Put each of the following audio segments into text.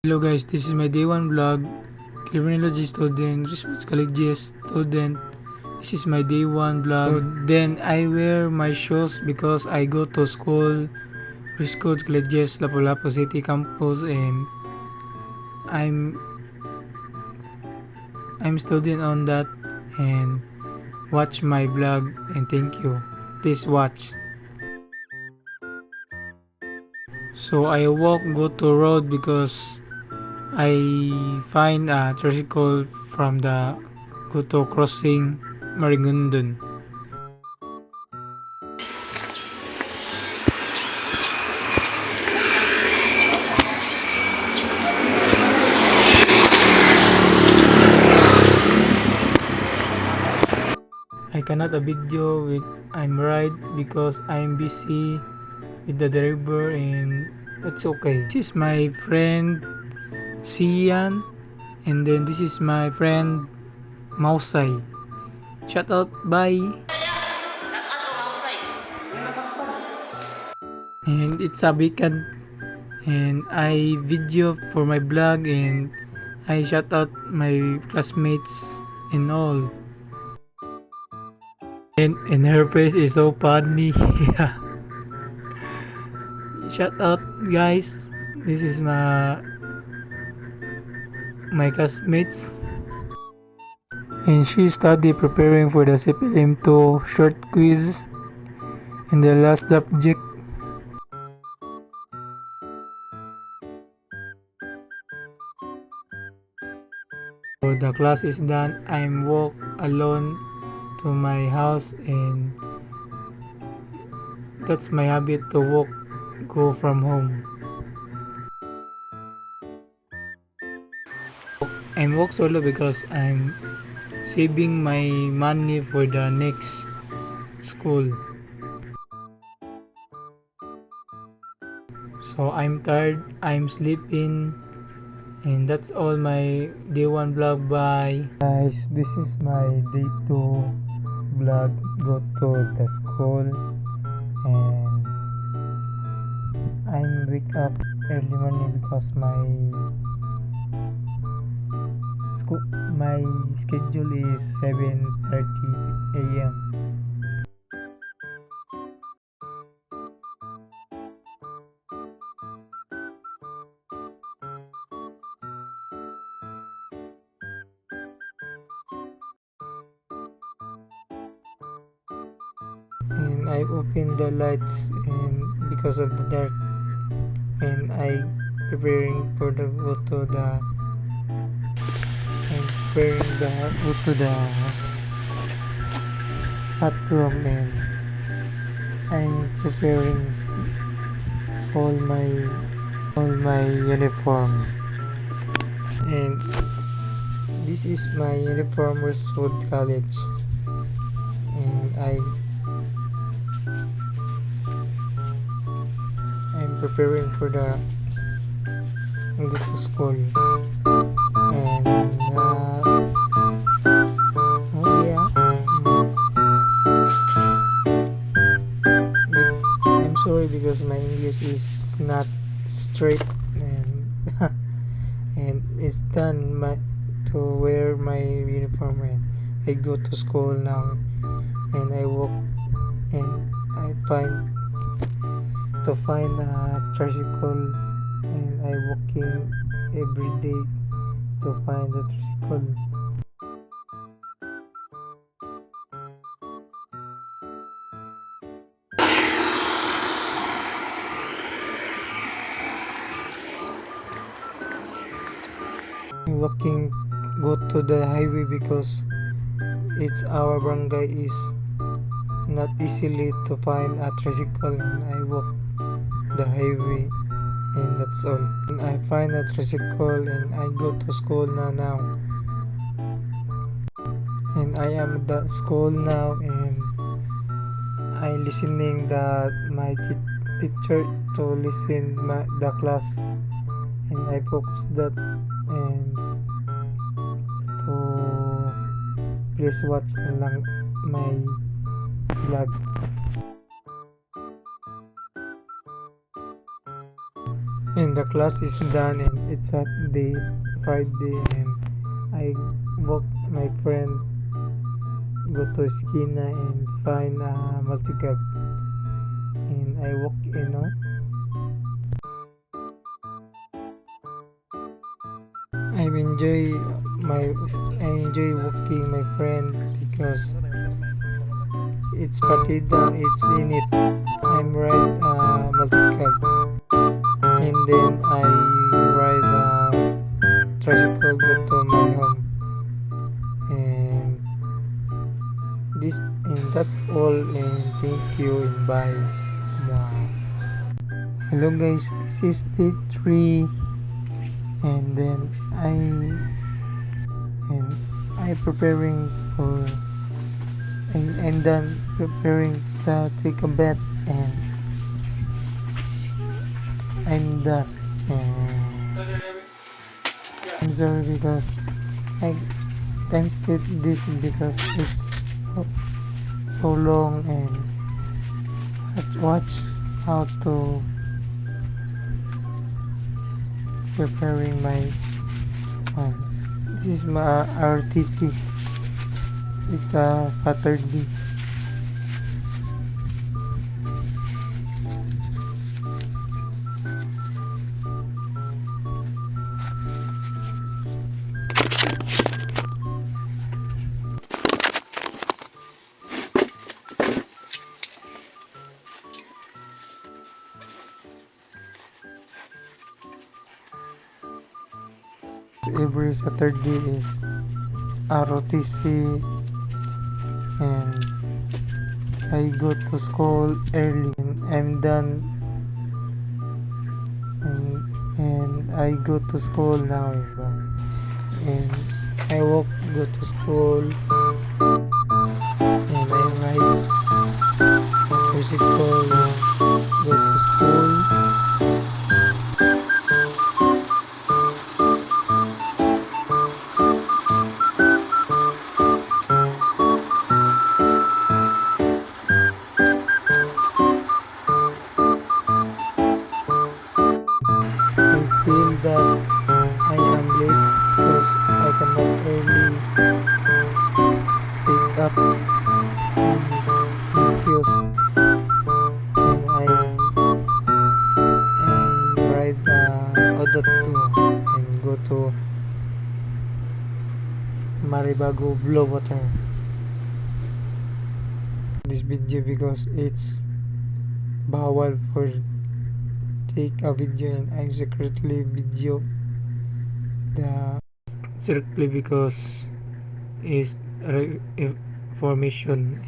Hello guys, this is my day one vlog. Criminology student, Research College student. This is my day one vlog. So, then I wear my shoes because I go to school, Research Colleges, Lapu-Lapu City campus, and I'm I'm student on that. And watch my vlog and thank you. Please watch. So I walk go to road because I find a tricycle from the Kuto crossing Marigundun. I cannot a video with I'm ride because I'm busy with the driver and that's okay. This is my friend Sian and then this is my friend Mausay. Shout out, bye. And it's a weekend and I video for my blog and I shout out my classmates and all. And her face is so funny. Shout out guys. This is my classmates. And she study preparing for the CPM2 short quiz in the last subject. So the class is done. I'm walk alone to my house and that's my habit to walk go from home. I'm walk solo because I'm saving my money for the next school. So I'm tired, I'm sleeping, and that's all my day one vlog. Bye guys, this is my day 2 vlog. Go to the school and I'm wake up early morning because my schedule is 7:30 a.m. And I open the lights and because of the dark and I preparing for the go to the I'm preparing the go to the bathroom and I'm preparing all my uniform and this is my uniform Westwood College and I'm preparing for the go to school and oh yeah I'm sorry because my English is not straight and and it's done to wear my uniform and I go to school now and I walk and I find a tricycle and I walking every day to find the tricycle. Walking go to the highway because it's our barangay is not easily to find a tricycle and I walk the highway and that's all and I find a tricycle and I go to school now and I am at the school now and I listening my teacher to listen the class and I focus that and to please watch na lang my vlog. and the class is done and it's Saturday, Friday, and I walk my friend go to Esquina and find a multi-cab, and I walk I enjoy I enjoy walking my friend because it's partida, it's in it. I'm ride multi-cab, and then I ride tricycle go to my home, and this and that's all, and thank you and bye. Wow. Hello guys, this is day 3, and then I preparing for I'm done preparing to take a bath, and I'm done, and I'm sorry because I time skip this because it's so, so long, and watch how to preparing my this is my RTC. It's a Saturday. Every Saturday is ROTC, and I go to school early, and I'm done, and I go to school now, and I walk go to school, and I ride tricycle go to school. I feel that I am late because I cannot early pick up in kiosk, and ride Odot and go to Maribago Blue Water. This video because it's bawal for take a video, and I'm secretly video the strictly because is information,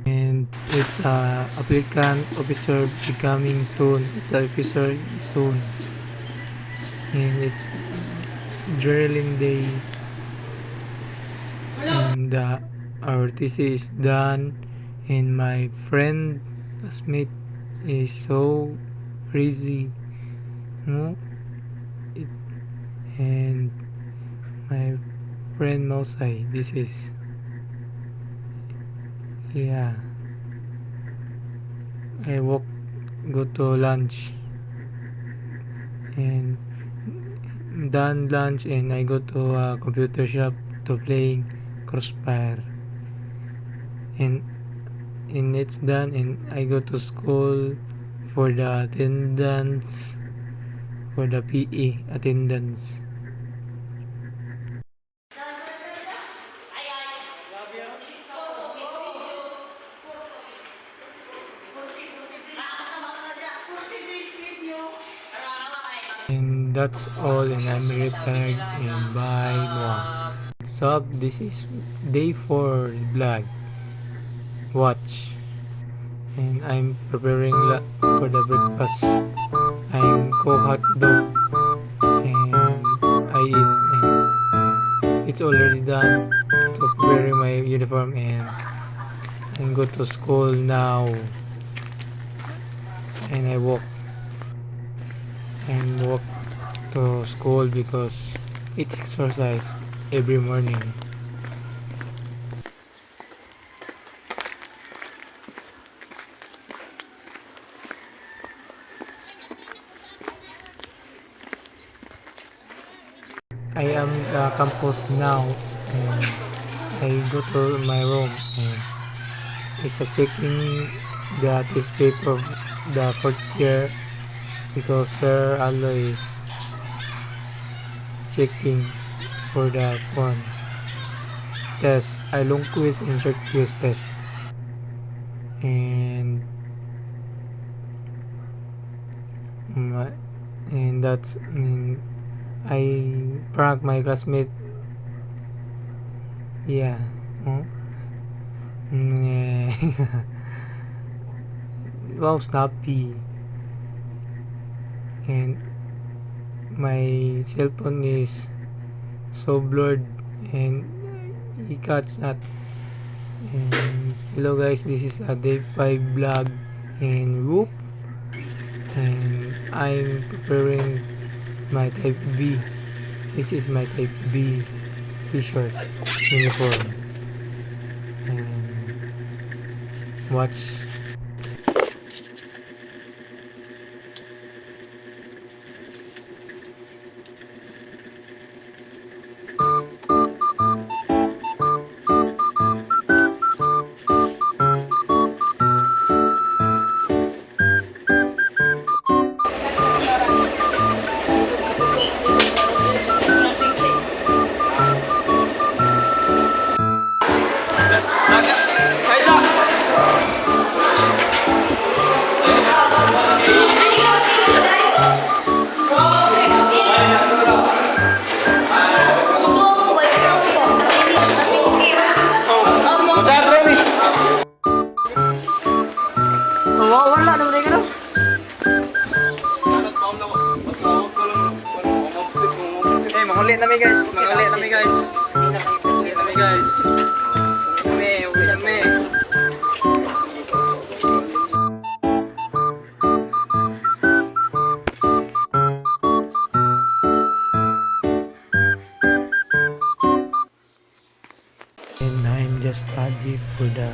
and it's applicant officer becoming soon, it's a officer soon, and it's drilling day, and the RTC is done, and my friend classmate is so crazy, no? And my friend Mausai, this is I walk go to lunch, and done lunch, and I go to a computer shop to playing Crossfire, and it's done, and I go to school for the attendance, for the PE attendance. And that's all, and I'm retired, and bye Noah. What's up? This is day 4 vlog. Watch. And I'm preparing for the breakfast. I'm cook hot dog, and I eat, and it's already done to preparing my uniform, and go to school now, and I walk to school because it's exercise every morning. I am campus now, and I go to my room, and it's a checking the test paper of the fourth year because Sir Aloy is checking for the one test, a long quiz and short quiz test, and my, and that's I prank my classmate. Yeah. Oh. Wow, snappy. And my cell phone is so blurred and he cuts at. And hello guys, this is a day 5 vlog and whoop, and I'm preparing my type B. This is my type B t-shirt uniform, and watch. Wala naman na gano'n. Mangulit na guys. Mangulit na guys. Mangulit na guys. Uwi kami. And I'm just study for the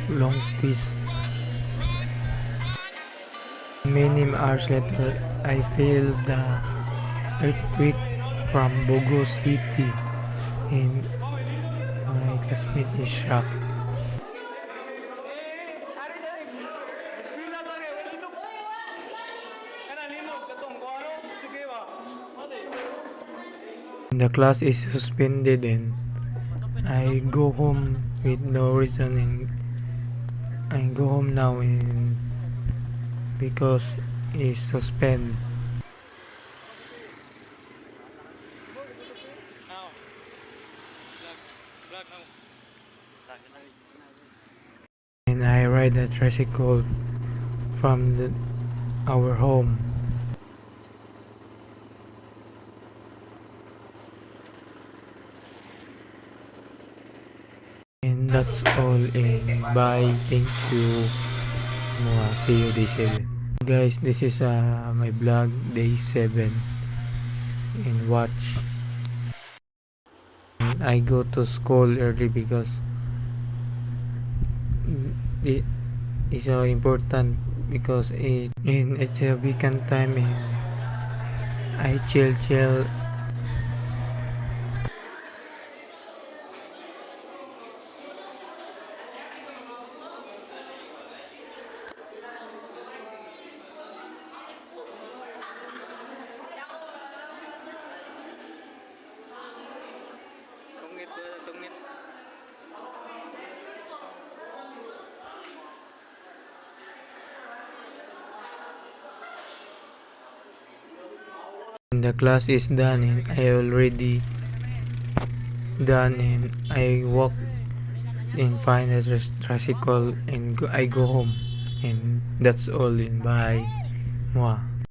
long quiz. Many hours later, I feel the earthquake from Bogo City, and my classmate is shocked. The class is suspended, and I go home with no reason, and I go home now and because it's suspended. And I ride a tricycle from our home. And that's all, and bye, thank you. See you day 7. Guys, this is my vlog day 7, and watch. And I go to school early because it is so important because it's a weekend time, and I chill. Tungit. And the class is done, and I already done, and I walk and find a tricycle and I go home, and that's all, and bye. Mwah.